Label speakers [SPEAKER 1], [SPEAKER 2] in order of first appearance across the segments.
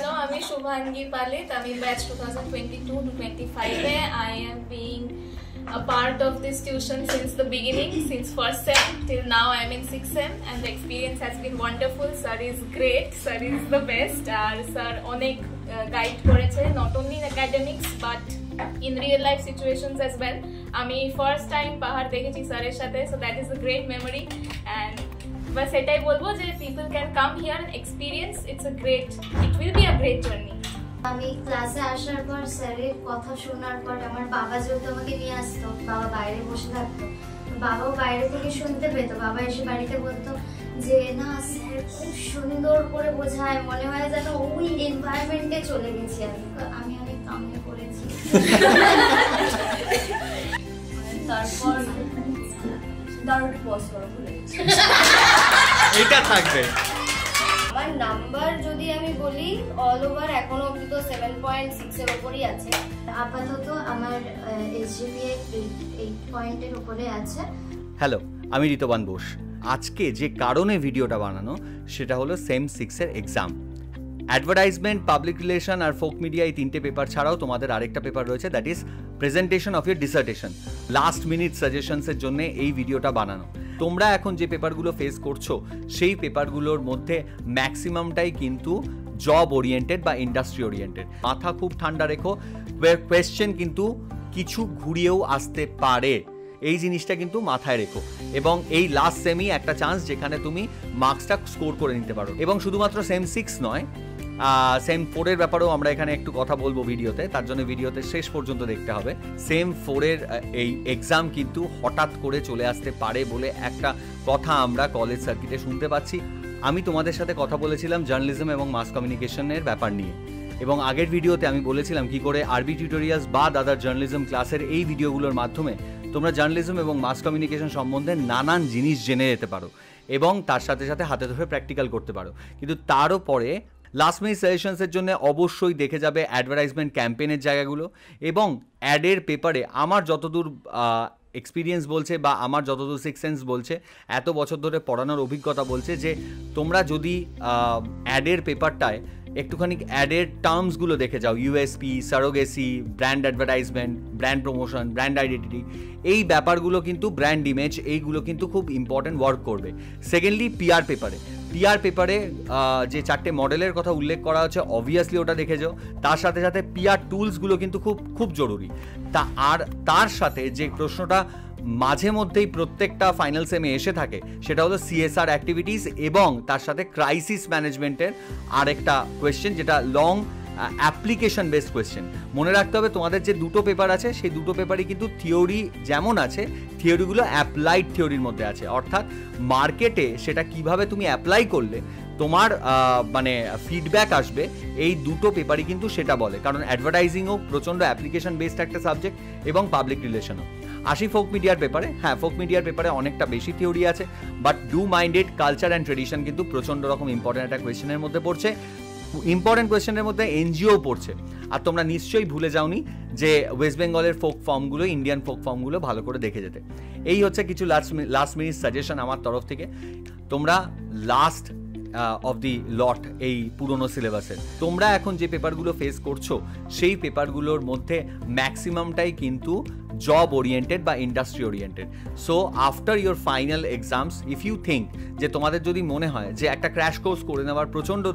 [SPEAKER 1] Hello, I'm Shubhangi Palit. I'm in batch 2022 to 25. I am being a part of this tuition since the beginning, since first sem till now. I'm in 6th sem, and the experience has been wonderful. Sir is great. Sir is the best. Sir onek guide koreche, not only in academics but in real life situations as well. আমি first time পাহাড় দেখেছি স্যারের সাথে, so that is a great memory and বাস এটাই বলবো যে people can come here and experience it will be a great journey.
[SPEAKER 2] আমি ক্লাসে আসার পর স্যারের কথা শোনার পর আমার বাবা যেহেতু আমাকে নিয়ে আসতো, বাবা বাইরে বসে থাকতো, বাবাও বাইরে থেকে শুনতে পেতো, বাবা এসে বাড়িতে বলতো যে না স্যার খুব সুন্দর করে বোঝায়, মনে হয় যেন ওই এনভায়রনমেন্টে চলে গেছি। আমি অনেক কামড়ে পড়েছি।
[SPEAKER 3] তারপর দারুণ পজ করা ভুলে গেছি।
[SPEAKER 4] এটা থাকবে।
[SPEAKER 2] আমার নাম্বার যদি আমি বলি অল ওভার এখনো অবধি তো 7.6 এর উপরই আছে। আপাতত আমার এসজিপিএ 8 পয়েন্টের উপরে আছে।
[SPEAKER 4] হ্যালো, আমি ঋতবান বোস। আজকে যে কারণে ভিডিওটা বানানো সেটা হলো সেম 6 এর এক্সাম। অ্যাডভার্টাইজমেন্ট, পাবলিক রিলেশন আর ফোক মিডিয়া, এই 3টে পেপার ছাড়াও তোমাদের আরেকটা পেপার রয়েছে, that is presentation of year dissertation. Last minute সাজেশনসের জন্য এই ভিডিওটা বানানো। তোমরা এখন যে পেপারগুলো ফেস করছো সেই পেপারগুলোর মধ্যে ম্যাক্সিমামটাই কিন্তু জব ওরিয়েন্টেড বা ইন্ডাস্ট্রি ওরিয়েন্টেড। মাথা খুব ঠান্ডা রেখো, কোয়েশ্চেন কিন্তু কিছু ঘুরিয়েও আসতে পারে, এই জিনিসটা কিন্তু মাথায় রেখো। এবং এই লাস্ট সেমই একটা চান্স যেখানে তুমি মার্কসটা স্কোর করে নিতে পারো। এবং শুধুমাত্র সেম 6 নয়, সেম 4 এর ব্যাপারেও আমরা এখানে একটু কথা বলবো ভিডিওতে, তার জন্য ভিডিওতে শেষ পর্যন্ত দেখতে হবে। সেম 4 এর এই এক্সাম কিন্তু হঠাৎ করে চলে আসতে পারে বলে একটা কথা আমরা কলেজ সার্কিটে শুনতে পাচ্ছি। আমি তোমাদের সাথে কথা বলেছিলাম জার্নালিজম এবং মাস কমিউনিকেশনের ব্যাপার নিয়ে, এবং আগের ভিডিওতে আমি বলেছিলাম কি করে আরবি টিউটোরিয়ালস বা দাদার জার্নালিজম ক্লাসের এই ভিডিওগুলোর মাধ্যমে তোমরা জার্নালিজম এবং মাস কমিউনিকেশন সম্বন্ধে নানান জিনিস জেনে যেতে পারো এবং তার সাথে সাথে হাতে ধরে প্র্যাকটিক্যাল করতে পারো। কিন্তু তারও পরে লাস্ট মিনিট সাজেশনসের জন্য অবশ্যই দেখে যাবে অ্যাডভার্টাইজমেন্ট ক্যাম্পেইনের জায়গাগুলো। এবং অ্যাডের পেপারে আমার যতদূর এক্সপিরিয়েন্স বলছে বা আমার যতদূর সিক্স সেন্স বলছে, এত বছর ধরে পড়ানোর অভিজ্ঞতা বলছে যে তোমরা যদি অ্যাডের পেপারটায় একটুখানি অ্যাডের টার্মসগুলো দেখে যাও, USP, surrogacy, brand advertisement, brand promotion, brand identity, এই ব্যাপারগুলো কিন্তু ব্র্যান্ড ইমেজ, এইগুলো কিন্তু খুব ইম্পর্টেন্ট ওয়ার্ক করবে। সেকেন্ডলি পিআর পেপারে যে 4টে মডেলের কথা উল্লেখ করা হচ্ছে, অবভিয়াসলি ওটা দেখে যাও। তার সাথে সাথে পিআর টুলসগুলো কিন্তু খুব জরুরি। আর তার সাথে যে প্রশ্নটা মাঝে মধ্যেই প্রত্যেকটা ফাইনাল সেমে এসে থাকে সেটা হলো সিএসআর অ্যাক্টিভিটিস এবং তার সাথে ক্রাইসিস ম্যানেজমেন্টের আরেকটা কোয়েশ্চেন, যেটা লং অ্যাপ্লিকেশন বেসড কোয়েশ্চেন। মনে রাখতে হবে তোমাদের যে দুটো পেপার আছে সেই দুটো পেপারই কিন্তু থিওরি যেমন আছে, থিওরিগুলো অ্যাপ্লাইড থিওরির মধ্যে আছে, অর্থাৎ মার্কেটে সেটা কিভাবে তুমি অ্যাপ্লাই করলে তোমার মানে ফিডব্যাক আসবে, এই দুটো পেপারই কিন্তু সেটা বলে। কারণ অ্যাডভার্টাইজিংও প্রচণ্ড অ্যাপ্লিকেশন বেসড একটা সাবজেক্ট এবং পাবলিক রিলেশনও। আসি ফোক মিডিয়ার পেপারে। হ্যাঁ, ফোক মিডিয়ার পেপারে অনেকটা বেশি থিওরি আছে, but do minded culture and tradition কিন্তু প্রচণ্ড রকম ইম্পর্টেন্ট একটা কোয়েশ্চেনের মধ্যে পড়ছে। ইম্পর্টেন্ট কোয়েশ্চেনের মধ্যে এনজিও পড়ছে। আর তোমরা নিশ্চয়ই ভুলে যাওনি যে ওয়েস্ট বেঙ্গলের ফোক ফর্মগুলো, ইন্ডিয়ান ফোক ফর্মগুলো ভালো করে দেখে যেতে। এই হচ্ছে কিছু লাস্ট মিনিট সাজেশন আমার তরফ থেকে। তোমরা লাস্ট অফ দি লট এই পুরনো সিলেবাসের তোমরা এখন যে পেপারগুলো ফেস করছো সেই পেপারগুলোর মধ্যে ম্যাক্সিমামটাই কিন্তু জব ওরিয়েন্টেড বা industry oriented. So after your final exams, if you think যে তোমাদের যদি মনে হয় যে একটা ক্র্যাশ কোর্স করে নেওয়ার প্রচণ্ড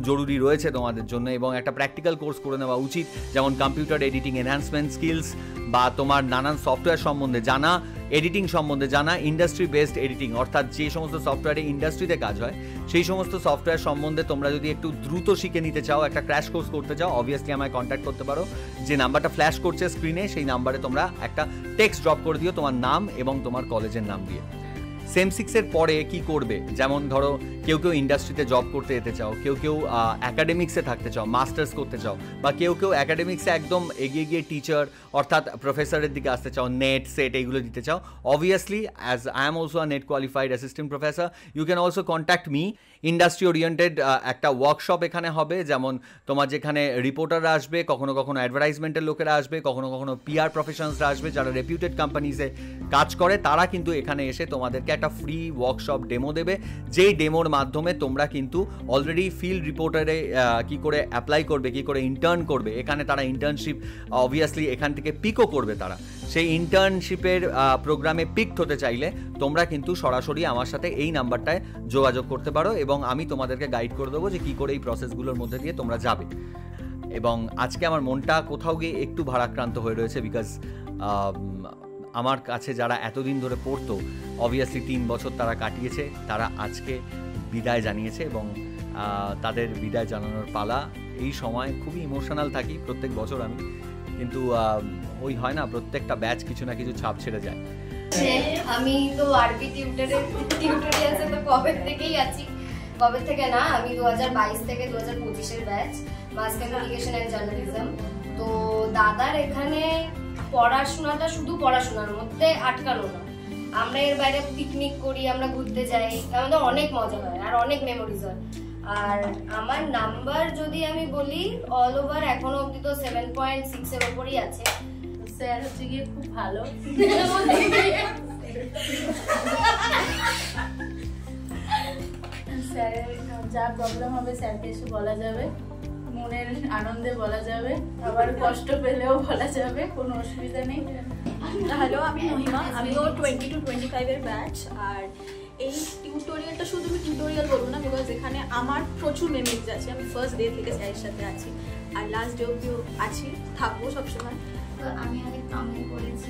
[SPEAKER 4] জরুরি রয়েছে তোমাদের জন্য এবং একটা প্র্যাকটিক্যাল কোর্স করে নেওয়া উচিত, যেমন কম্পিউটার এডিটিং এনহ্যান্সমেন্ট স্কিলস বা তোমার নানান সফটওয়্যার সম্বন্ধে জানা, এডিটিং সম্বন্ধে জানা, ইন্ডাস্ট্রি বেসড এডিটিং অর্থাৎ যে সমস্ত সফটওয়্যারে ইন্ডাস্ট্রিতে কাজ হয় সেই সমস্ত সফটওয়্যার সম্বন্ধে তোমরা যদি একটু দ্রুত শিখে নিতে চাও, একটা ক্র্যাশ কোর্স করতে চাও, অবভিয়াসলি আমায় কন্ট্যাক্ট করতে পারো। যে নাম্বারটা ফ্ল্যাশ করছে স্ক্রিনে সেই নাম্বারে তোমরা একটা টেক্সট ড্রপ করে দিও তোমার নাম এবং তোমার কলেজের নাম দিয়ে। সেম 6 এর পরে কি করবে, যেমন ধরো কেউ ইন্ডাস্ট্রিতে জব করতে যেতে চাও, কেউ অ্যাকাডেমিক্সে থাকতে চাও, মাস্টার্স করতে চাও, বা কেউ অ্যাকাডেমিক্সে একদম এগিয়ে গিয়ে টিচার অর্থাৎ প্রফেসরের দিকে আসতে চাও, নেট সেট এইগুলো দিতে চাও, obviously as I am also a NET qualified assistant professor, you can also contact me. Industry oriented একটা ওয়ার্কশপ এখানে হবে, যেমন তোমার যেখানে রিপোর্টাররা আসবে, কখনো অ্যাডভার্টাইজমেন্টের লোকেরা আসবে, কখনো পিআর প্রফেশনালসরা আসবে যারা রেপিউটেড কোম্পানিজে কাজ করে, তারা কিন্তু এখানে এসে তোমাদেরকে তোমাদেরকে একটা ফ্রি ওয়ার্কশপ ডেমো দেবে, যেই ডেমোর মাধ্যমে তোমরা কিন্তু অলরেডি ফিল্ড রিপোর্টারে কী করে অ্যাপ্লাই করবে, কী করে ইন্টার্ন করবে, এখানে তারা ইন্টার্নশিপ অবভিয়াসলি এখান থেকে পিকও করবে। তারা সেই ইন্টার্নশিপের প্রোগ্রামে পিকড হতে চাইলে তোমরা কিন্তু সরাসরি আমার সাথে এই নাম্বারটায় যোগাযোগ করতে পারো এবং আমি তোমাদেরকে গাইড করে দেবো যে কী করে এই প্রসেসগুলোর মধ্যে দিয়ে তোমরা যাবে। এবং আজকে আমার মনটা কোথাও গিয়ে একটু ভারাক্রান্ত হয়ে রয়েছে, বিকজ আমার কাছে যারা এতদিন ধরে পড়তো, অবভিয়াসলি 3 বছর তারা কাটিয়েছে, তারা আজকে বিদায় জানিয়েছে এবং তাদের বিদায় জানানোর পালা। এই সময় খুবই ইমোশনাল থাকি প্রত্যেক বছর আমি, কিন্তু ওই হয় না, প্রত্যেকটা ব্যাচ কিছু না কিছু ছাপ ছেড়ে যায়।
[SPEAKER 5] আমি তো আরবি টিউটোরিয়ালসে তো কবে থেকেই আছি, কবে থেকে না, আমি 2022 থেকে 2025 batch mass communication and journalism. তো দাদার এখানে পড়াশোনাটা শুধু পড়াশোনার মধ্যে আটকানো না, আমরা এর বাইরে পিকনিক করি, আমরা ঘুরতে যাই, আমাদের অনেক মজা হয় আর অনেক মেমোরিজ হয়। আর আমার নাম্বার যদি আমি বলি অল ওভার এখনো অবধি তো 7.6 এর উপরই আছে।
[SPEAKER 3] স্যার হচ্ছে গিয়ে খুব ভালো, স্যারের যা প্রবলেম হবে স্যারকে এসে বলা যাবে, মনের আনন্দে বলা যাবে, আবার কষ্ট পেলেও বলা যাবে, কোনো অসুবিধা নেই।
[SPEAKER 6] হ্যালো, আমি মহিমা, আমিও 20 to 25 এর ব্যাচ। আর এই টিউটোরিয়ালটা শুধু আমি টিউটোরিয়াল বলবো না, বিকজ এখানে আমার প্রচুর মেমোরিজ আছে। আমি ফার্স্ট ডে থেকে স্যারের সাথে আছি আর লাস্ট ডে অবধিও আছি, থাকবো সবসময়।
[SPEAKER 2] তো আমি অনেক কামড়ে পড়েছি,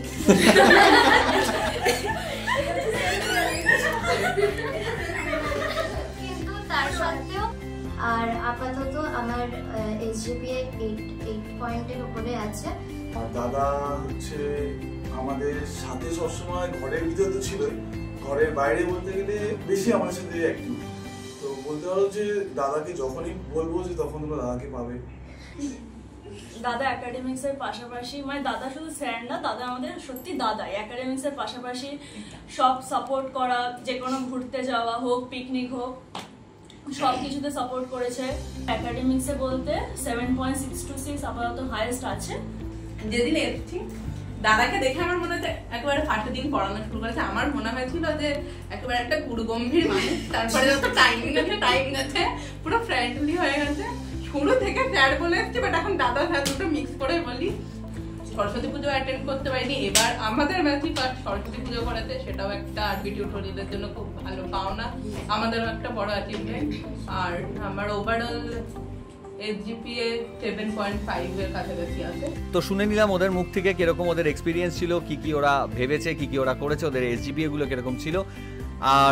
[SPEAKER 2] কিন্তু তার সত্ত্বেও আর আপাতত আমার SGPA 8 পয়েন্টের উপরে আছে।
[SPEAKER 7] দাদা হচ্ছে আমাদের সাথে সবসময়, ঘরের ভিতরে তো ছিলই, ঘরের বাইরে বলতে গেলে বেশি আমার সাথে অ্যাক্টিভ। তো বলতে পারো যে দাদাকে যখনই বলবো যে তখন তোমরা দাদাকে পাবে।
[SPEAKER 3] দাদা একাডেমিক্স এর পাশাপাশি, মানে দাদা শুধু স্যার না, দাদা আমাদের সত্যি দাদাই। একাডেমিক্স এর পাশাপাশি সব সাপোর্ট করা, যে কোনো ঘুরতে যাওয়া হোক, পিকনিক হোক, সব কিছুতে সাপোর্ট করেছে। একাডেমিক্সে বলতে 7.626 আপাতত হাইয়েস্ট আছে।
[SPEAKER 8] যেদিন এসেছি দাদাকে দেখে আমার মনে হচ্ছে একেবারে ফার্স্ট দিন পড়ানো শুরু করেছে, আমার মনে হয়েছিল যে একেবারে একটা গুরুগম্ভীর মানুষ। তারপরে যত টাইমিং আছে পুরো ফ্রেন্ডলি হয়ে গেছে। শুরু থেকে স্যার বলে এসছে, বাট এখন দাদা স্যার দুটো মিক্স করে বলি। সরস্বতী পুজো অ্যাটেন্ড করতে পারিনি, এবার আমাদের ম্যাথই ফার্স্ট সরস্বতী পুজো করাতে, সেটাও একটা আরবি টিউটোরিয়ালের জন্য খুব ভালো পাওনা, আমাদেরও একটা বড় অ্যাচিভমেন্ট। আর আমার ওভারঅল SGPA 7.5 এর কাছাকাছি আছে।
[SPEAKER 4] তো শুনে নিলাম ওদের মুখ থেকে কিরকম ওদের এক্সপিরিয়েন্স ছিল, কি কি ওরা ভেবেছে, কি কি ওরা করেছে, ওদের SGPA গুলো কিরকম ছিল।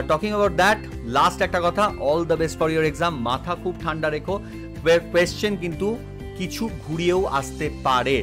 [SPEAKER 4] টকিং অ্যাবাউট দ্যাট, লাস্ট একটা কথা, all the best for your exam. মাথা খুব ঠান্ডা রেখো, কোয়েশ্চেন কিন্তু কিছু ঘুরিয়েও আসতে পারে,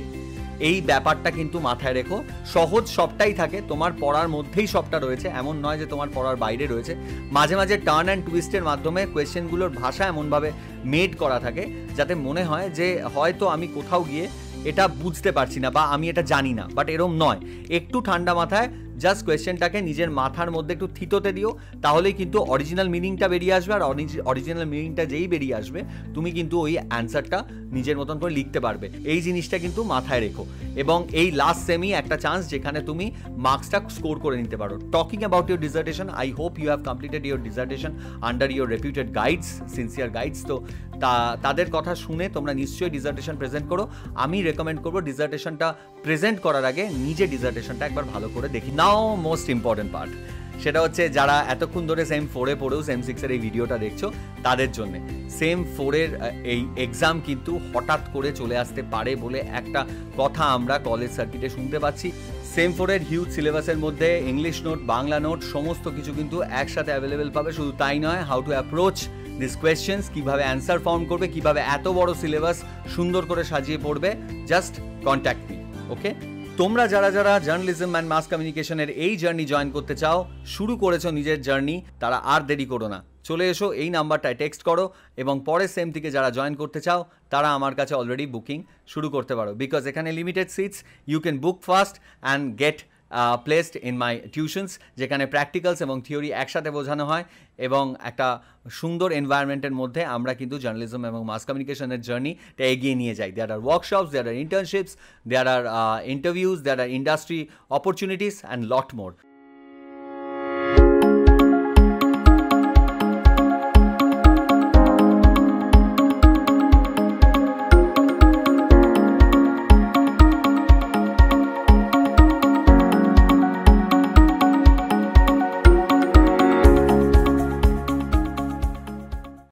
[SPEAKER 4] এই ব্যাপারটা কিন্তু মাথায় রেখো। সহজ সবটাই থাকে, তোমার পড়ার মধ্যেই সবটা রয়েছে, এমন নয় যে তোমার পড়ার বাইরে রয়েছে। মাঝে মাঝে টার্ন অ্যান্ড টুইস্টের মাধ্যমে কোয়েশ্চেনগুলোর ভাষা এমনভাবে মেড করা থাকে যাতে মনে হয় যে হয়তো আমি কোথাও গিয়ে এটা বুঝতে পারছি না বা আমি এটা জানি না, বাট এরম নয়। একটু ঠান্ডা মাথায় জাস্ট কোয়েশ্চেনটাকে নিজের মাথার মধ্যে একটু থিতোতে দিও, তাহলেই কিন্তু অরিজিনাল মিনিংটা বেরিয়ে আসবে। আর অরিজিনাল মিনিংটা যেই বেরিয়ে আসবে তুমি কিন্তু ওই অ্যান্সারটা নিজের মতন করে লিখতে পারবে। এই জিনিসটা কিন্তু মাথায় রেখো। এবং এই লাস্ট সেমি একটা চান্স যেখানে তুমি মার্কসটা স্কোর করে নিতে পারো। Talking about your dissertation, I hope you have completed your dissertation under your reputed guides, sincere guides. তো তাদের কথা শুনে তোমরা নিশ্চয়ই ডিজার্টেশন প্রেজেন্ট করো। আমি রেকমেন্ড করবো ডিজার্টেশনটা প্রেজেন্ট করার আগে নিজে ডিজার্টেশনটা একবার ভালো করে দেখি নাও। মোস্ট ইম্পর্টেন্ট পার্ট সেটা হচ্ছে যারা এতক্ষণ ধরে সেম 4-এ পড়েও সেম 6-এর এই ভিডিওটা দেখছো তাদের জন্য। সেম 4-এর এই এক্সাম কিন্তু হঠাৎ করে চলে আসতে পারে বলে একটা কথা আমরা কলেজ সার্কিটে শুনতে পাচ্ছি। সেম 4-এর হিউজ সিলেবাসের মধ্যে ইংলিশ নোট, বাংলা নোট সমস্ত কিছু কিন্তু একসাথে অ্যাভেলেবেল পাবে। শুধু তাই নয়, how to approach this questions, কীভাবে অ্যান্সার ফর্ম করবে, কীভাবে এত বড় সিলেবাস সুন্দর করে সাজিয়ে পড়বে, জাস্ট কন্ট্যাক্ট মি। ওকে, তোমরা যারা যারা জার্নালিজম অ্যান্ড মাস কমিউনিকেশনের এই জার্নি জয়েন করতে চাও, শুরু করেছো নিজের জার্নি, তারা আর দেরি করো না, চলে এসো এই নাম্বারটায় টেক্সট করো এবং পরের সেম থেকে যারা জয়েন করতে চাও তারা আমার কাছে অলরেডি বুকিং শুরু করতে পারো। বিকজ এখানে limited seats, you can book fast and get placed in my tuitions, যেখানে প্র্যাকটিক্যালস এবং থিওরি একসাথে বোঝানো হয় এবং একটা সুন্দর এনভায়রনমেন্টের মধ্যে আমরা কিন্তু জার্নালিজম এবং মাস কমিউনিকেশনের জার্নিটা এগিয়ে নিয়ে যাই। There are workshops, there are internships, there are interviews, there are industry opportunities and lot more.